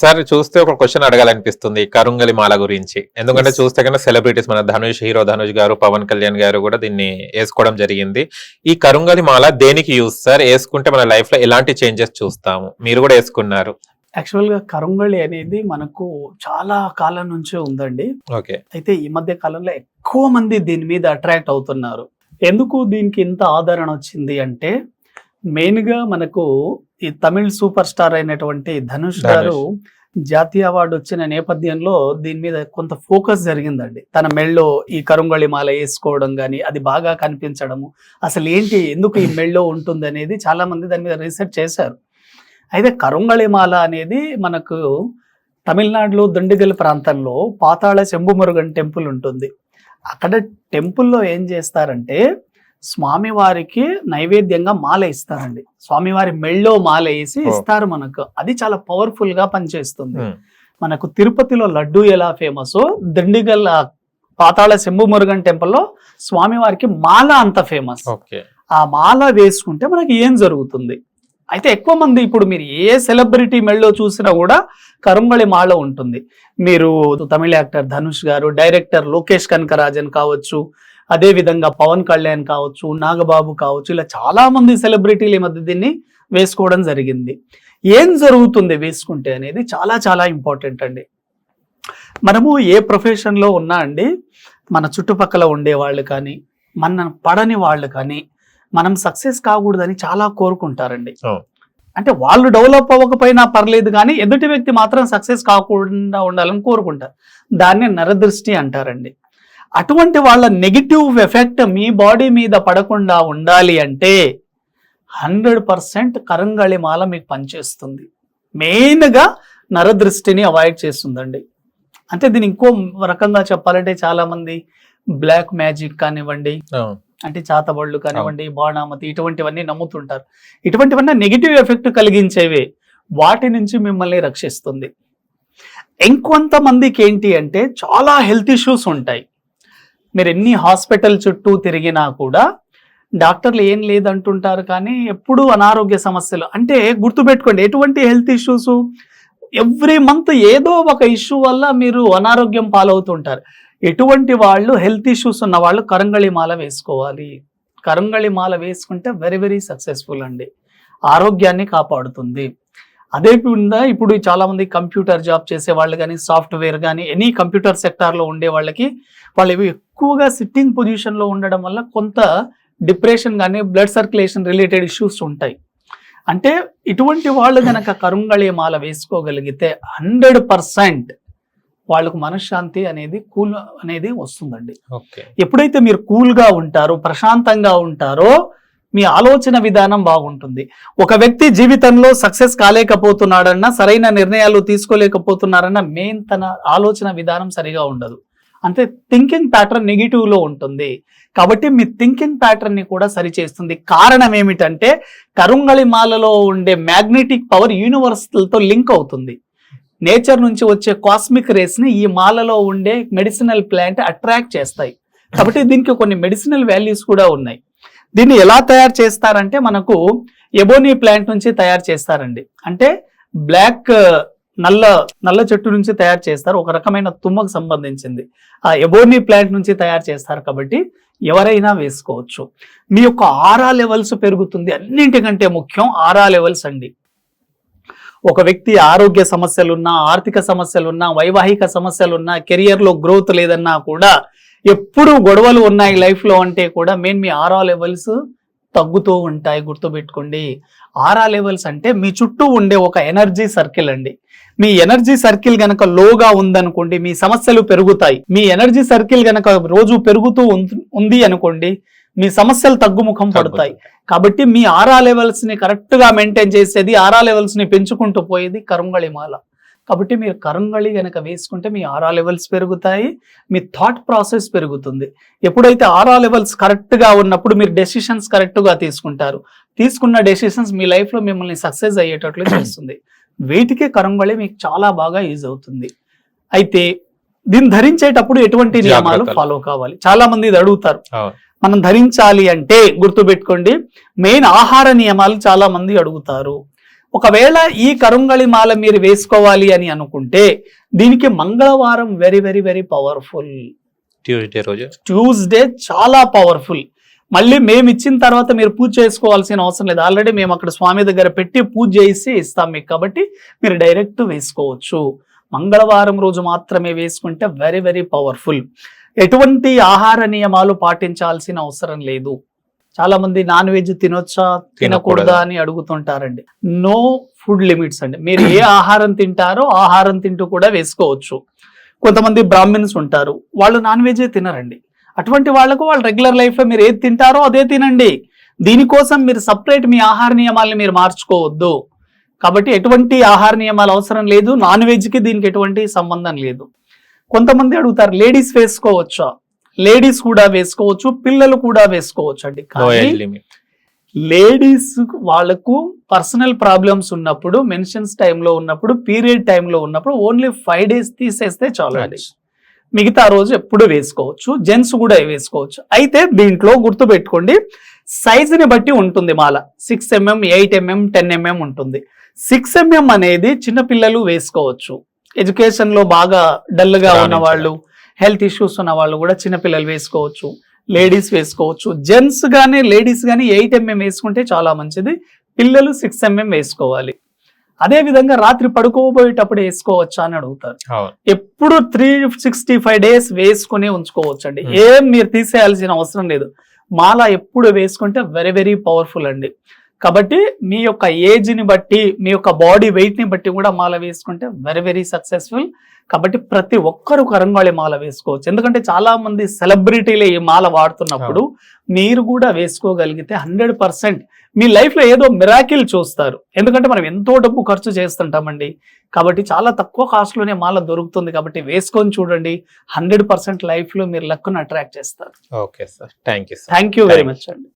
Sir చూస్తే ఒక question అడగాలనిపిస్తుంది కరుంగలి మాల గురించి. ఎందుకంటే చూస్తే కన్నా సెలబ్రిటీస్ మన హీరో ధనుష్ గారు, పవన్ కళ్యాణ్ గారు కూడా దీన్ని వేసుకోవడం జరిగింది. ఈ కరుంగలి మాల దేనికి యూజ్ సార్? వేసుకుంటే మన లైఫ్ లో ఎలాంటి చేంజెస్ చూస్తాము? మీరు కూడా వేసుకున్నారు. యాక్చువల్గా కరుంగళి అనేది మనకు చాలా కాలం నుంచే ఉందండి. ఓకే. అయితే ఈ మధ్య కాలంలో ఎక్కువ మంది దీని మీద అట్రాక్ట్ అవుతున్నారు. ఎందుకు దీనికి ఇంత ఆదరణ వచ్చింది అంటే, మెయిన్ గా మనకు ఈ తమిళ్ సూపర్ స్టార్ అయినటువంటి ధనుష్ గారు జాతీయ అవార్డు వచ్చిన నేపథ్యంలో దీని మీద కొంత ఫోకస్ జరిగిందండి. తన మెళ్ళో ఈ కరుంగళి మాల వేసుకోవడం కానీ, అది బాగా కనిపించడము, అసలు ఏంటి ఎందుకు ఈ మెళ్ళో ఉంటుంది అనేది చాలా మంది దాని మీద రీసెర్చ్ చేశారు. అయితే కరుంగళి మాల అనేది మనకు తమిళనాడులో దిండిగల్ ప్రాంతంలో పాతాళ శంభుమురుగన్ టెంపుల్ ఉంటుంది. అక్కడ టెంపుల్లో ఏం చేస్తారంటే, స్వామివారికి నైవేద్యంగా మాల ఇస్తారండి. స్వామివారి మెళ్ళో మాల వేసి ఇస్తారు మనకు. అది చాలా పవర్ఫుల్ గా పనిచేస్తుంది. మనకు తిరుపతిలో లడ్డు ఎలా ఫేమస్, దిండిగల్ పాతాళ శంభుమురుగన్ టెంపుల్లో స్వామివారికి మాల అంత ఫేమస్. ఆ మాల వేసుకుంటే మనకి ఏం జరుగుతుంది? అయితే ఎక్కువ మంది ఇప్పుడు మీరు ఏ సెలబ్రిటీ మెళ్ళో చూసినా కూడా కరుంగళి మాల ఉంటుంది. మీరు తమిళ యాక్టర్ ధనుష్ గారు, డైరెక్టర్ లోకేష్ కనకరాజన్ కావచ్చు, అదే విధంగా పవన్ కళ్యాణ్ కావచ్చు, నాగబాబు కావచ్చు, ఇలా చాలా మంది సెలబ్రిటీలు ఈ మధ్య దీన్ని వేసుకోవడం జరిగింది. ఏం జరుగుతుంది వేసుకుంటే అనేది చాలా చాలా ఇంపార్టెంట్ అండి. మనము ఏ ప్రొఫెషన్ లో ఉన్నా అండి, మన చుట్టుపక్కల ఉండే వాళ్ళు కానీ, మన పడని వాళ్ళు కానీ, మనం సక్సెస్ కాకూడదని చాలా కోరుకుంటారండి. అంటే వాళ్ళు డెవలప్ అవ్వకపోయినా పర్లేదు కానీ ఎదుటి వ్యక్తి మాత్రం సక్సెస్ కాకుండా ఉండాలని కోరుకుంటారు. దాన్ని నరదృష్టి అంటారండి. అటువంటి వాళ్ళ నెగిటివ్ ఎఫెక్ట్ మీ బాడీ మీద పడకుండా ఉండాలి అంటే 100% కరుంగళి మాల మీకు పనిచేస్తుంది. మెయిన్గా నరదృష్టిని అవాయిడ్ చేస్తుందండి. అంటే దీని ఇంకో రకంగా చెప్పాలంటే చాలా మంది బ్లాక్ మ్యాజిక్ కానివ్వండి, అంటే చాతబళ్ళు కానివ్వండి, బాణామతి, ఇటువంటివన్నీ నమ్ముతుంటారు. ఇటువంటివన్నీ నెగిటివ్ ఎఫెక్ట్ కలిగించేవే. వాటి నుంచి మిమ్మల్ని రక్షిస్తుంది. ఇంకొంతమందికి ఏంటి అంటే చాలా హెల్త్ ఇష్యూస్ ఉంటాయి. మీరు ఎన్ని హాస్పిటల్ చుట్టూ తిరిగినా కూడా డాక్టర్లు ఏం లేదంటుంటారు కానీ ఎప్పుడూ అనారోగ్య సమస్యలు. అంటే గుర్తుపెట్టుకోండి, ఎటువంటి హెల్త్ ఇష్యూస్ ఎవ్రీ మంత్ ఏదో ఒక ఇష్యూ వల్ల మీరు అనారోగ్యం పాలవుతుంటారు. ఎటువంటి వాళ్ళు హెల్త్ ఇష్యూస్ ఉన్న వాళ్ళు కరుంగళి మాల వేసుకోవాలి. కరుంగళి మాల వేసుకుంటే వెరీ వెరీ సక్సెస్ఫుల్ అండి. ఆరోగ్యాన్ని కాపాడుతుంది. అదే విధంగా ఇప్పుడు చాలా మంది కంప్యూటర్ జాబ్ చేసే వాళ్ళు కానీ, సాఫ్ట్వేర్ కానీ, ఎనీ కంప్యూటర్ సెక్టార్లో ఉండే వాళ్ళకి వాళ్ళు ఎక్కువగా సిట్టింగ్ పొజిషన్లో ఉండడం వల్ల కొంత డిప్రెషన్ కానీ, బ్లడ్ సర్క్యులేషన్ రిలేటెడ్ ఇష్యూస్ ఉంటాయి. అంటే ఇటువంటి వాళ్ళు కనుక కరుంగళి మాల వేసుకోగలిగితే 100% వాళ్ళకు మనశ్శాంతి అనేది, కూల్ అనేది వస్తుందండి. ఎప్పుడైతే మీరు కూల్గా ఉంటారో, ప్రశాంతంగా ఉంటారో, మీ ఆలోచన విధానం బాగుంటుంది. ఒక వ్యక్తి జీవితంలో సక్సెస్ కాలేకపోతున్నాడన్నా, సరైన నిర్ణయాలు తీసుకోలేకపోతున్నారన్నా మెయిన్ తన ఆలోచన విధానం సరిగా ఉండదు. అంటే థింకింగ్ ప్యాటర్న్ నెగిటివ్ లో ఉంటుంది. కాబట్టి మీ థింకింగ్ ప్యాటర్న్ ని కూడా సరిచేస్తుంది. కారణం ఏమిటంటే కరుంగళి మాలలో ఉండే మ్యాగ్నెటిక్ పవర్ యూనివర్సల్తో లింక్ అవుతుంది. నేచర్ నుంచి వచ్చే కాస్మిక్ రేస్ ని ఈ మాలలో ఉండే మెడిసినల్ ప్లాంట్ అట్రాక్ట్ చేస్తాయి. కాబట్టి దీనికి కొన్ని మెడిసినల్ వాల్యూస్ కూడా ఉన్నాయి. దీన్ని ఎలా తయారు చేస్తారంటే మనకు ఎబోనీ ప్లాంట్ నుంచి తయారు చేస్తారండి. అంటే బ్లాక్ నల్ల చెట్టు నుంచి తయారు చేస్తారు. ఒక రకమైన తుమ్మకు సంబంధించింది. ఆ ఎబోనీ ప్లాంట్ నుంచి తయారు చేస్తారు. కాబట్టి ఎవరైనా వేసుకోవచ్చు. మీ యొక్క ఆరా లెవెల్స్ పెరుగుతుంది. అన్నింటికంటే ముఖ్యం ఆరా లెవెల్స్ అండి. ఒక వ్యక్తి ఆరోగ్య సమస్యలున్నా, ఆర్థిక సమస్యలున్నా, వైవాహిక సమస్యలున్నా, కెరియర్లో గ్రోత్ లేదన్నా కూడా, ఎప్పుడు గొడవలు ఉన్నాయి లైఫ్లో అంటే కూడా మెయిన్ మీ ఆరా లెవెల్స్ తగ్గుతూ ఉంటాయి. గుర్తుపెట్టుకోండి, ఆరా లెవెల్స్ అంటే మీ చుట్టూ ఉండే ఒక ఎనర్జీ సర్కిల్ అండి. మీ ఎనర్జీ సర్కిల్ గనక లోగా ఉందనుకోండి, మీ సమస్యలు పెరుగుతాయి. మీ ఎనర్జీ సర్కిల్ గనక రోజు పెరుగుతూ ఉంది అనుకోండి, మీ సమస్యలు తగ్గుముఖం పడతాయి. కాబట్టి మీ ఆరా లెవెల్స్ ని కరెక్ట్ గా మెయింటైన్ చేసేది, ఆరా లెవెల్స్ ని పెంచుకుంటూ పోయేది కరుంగళి మాల. కాబట్టి మీరు కరుంగళి గనక వేసుకుంటే మీ ఆరా లెవెల్స్ పెరుగుతాయి, మీ థాట్ ప్రాసెస్ పెరుగుతుంది. ఎప్పుడైతే ఆరా లెవెల్స్ కరెక్ట్ గా ఉన్నప్పుడు మీరు డెసిషన్స్ కరెక్ట్ గా తీసుకుంటారు. తీసుకున్న డెసిషన్స్ మీ లైఫ్ లో మిమ్మల్ని సక్సెస్ అయ్యేటట్లు చేస్తుంది. వీటికే కరుంగళి మీకు చాలా బాగా యూజ్ అవుతుంది. అయితే దీన్ని ధరించేటప్పుడు ఎటువంటి నియమాలు ఫాలో కావాలి? చాలా మంది ఇది అడుగుతారు. మనం ధరించాలి అంటే గుర్తుపెట్టుకోండి, మెయిన్ ఆహార నియమాలు చాలా మంది అడుగుతారు. ఒకవేళ ఈ కరుంగళి మాల మీరు వేసుకోవాలి అని అనుకుంటే దీనికి మంగళవారం very very very powerful. Tuesday రోజు ట్యూస్డే చాలా పవర్ఫుల్. మళ్ళీ మేము ఇచ్చిన తర్వాత మీరు పూజ చేసుకోవాల్సిన అవసరం లేదు. ఆల్రెడీ మేము అక్కడ స్వామి దగ్గర పెట్టి పూజ చేసి ఇస్తాం మీకు, కాబట్టి మీరు డైరెక్ట్ వేసుకోవచ్చు. మంగళవారం రోజు మాత్రమే వేసుకుంటే వెరీ వెరీ పవర్ఫుల్. ఎటువంటి ఆహార నియమాలు పాటించాల్సిన అవసరం లేదు. చాలా మంది నాన్ వెజ్ తినొచ్చా తినకూడదా అని అడుగుతుంటారండి. నో ఫుడ్ లిమిట్స్ అండి. మీరు ఏ ఆహారం తింటారో ఆహారం తింటూ కూడా వేసుకోవచ్చు. కొంతమంది బ్రాహ్మిన్స్ ఉంటారు, వాళ్ళు నాన్ వెజ్ తినరండి. అటువంటి వాళ్ళకు వాళ్ళు రెగ్యులర్ లైఫ్ లో మీరు ఏది తింటారో అదే తినండి. దీనికోసం మీరు సపరేట్ మీ ఆహార నియమాలను మీరు మార్చుకోవద్దు. కాబట్టి ఎటువంటి ఆహార నియమాలు అవసరం లేదు. నాన్ వెజ్ కి దీనికి ఎటువంటి సంబంధం లేదు. కొంతమంది అడుగుతారు లేడీస్ వేసుకోవచ్చా? లేడీస్ కూడా వేసుకోవచ్చు, పిల్లలు కూడా వేసుకోవచ్చు అండి. కానీ లేడీస్ వాళ్ళకు పర్సనల్ ప్రాబ్లమ్స్ ఉన్నప్పుడు, మెన్షన్స్ టైంలో ఉన్నప్పుడు, పీరియడ్ టైంలో ఉన్నప్పుడు ఓన్లీ 5 days తీసేస్తే చాలు అండి. మిగతా రోజు ఎప్పుడు వేసుకోవచ్చు. జెంట్స్ కూడా వేసుకోవచ్చు. అయితే దీంట్లో గుర్తు పెట్టుకోండి, సైజుని బట్టి ఉంటుంది మాల. 6 mm, 8 mm, 10 mm ఉంటుంది. 6 mm అనేది చిన్నపిల్లలు వేసుకోవచ్చు. ఎడ్యుకేషన్ లో బాగా డల్ గా ఉన్న వాళ్ళు, హెల్త్ ఇష్యూస్ ఉన్న వాళ్ళు కూడా చిన్నపిల్లలు వేసుకోవచ్చు. లేడీస్ వేసుకోవచ్చు. జెంట్స్ గానీ లేడీస్ గానీ 8 mm వేసుకుంటే చాలా మంచిది. పిల్లలు 6 mm వేసుకోవాలి. అదే విధంగా రాత్రి పడుకోబోయేటప్పుడు వేసుకోవచ్చా అని అడుగుతారు. ఎప్పుడు 365 days వేసుకుని ఉంచుకోవచ్చు అండి. ఏం మీరు తీసేయాల్సిన అవసరం లేదు. మాల ఎప్పుడు వేసుకుంటే వెరీ వెరీ పవర్ఫుల్ అండి. కాబట్టి మీ యొక్క ఏజ్ ని బట్టి, మీ యొక్క బాడీ వెయిట్ ని బట్టి కూడా మాల వేసుకుంటే వెరీ వెరీ సక్సెస్ఫుల్. కాబట్టి ప్రతి ఒక్కరు కరంగాళి మాల వేసుకోవచ్చు. ఎందుకంటే చాలా మంది సెలబ్రిటీలే ఈ మాల వాడుతున్నప్పుడు మీరు కూడా వేసుకోగలిగితే 100% మీ లైఫ్ లో ఏదో మిరాకిల్ చూస్తారు. ఎందుకంటే మనం ఎంతో డబ్బు ఖర్చు చేస్తుంటామండి. కాబట్టి చాలా తక్కువ కాస్ట్ లోనే మాల దొరుకుతుంది. కాబట్టి వేసుకొని చూడండి, 100% లైఫ్ లో మీరు లక్కును అట్రాక్ట్ చేస్తారు. Okay sir, thank you very much అండి.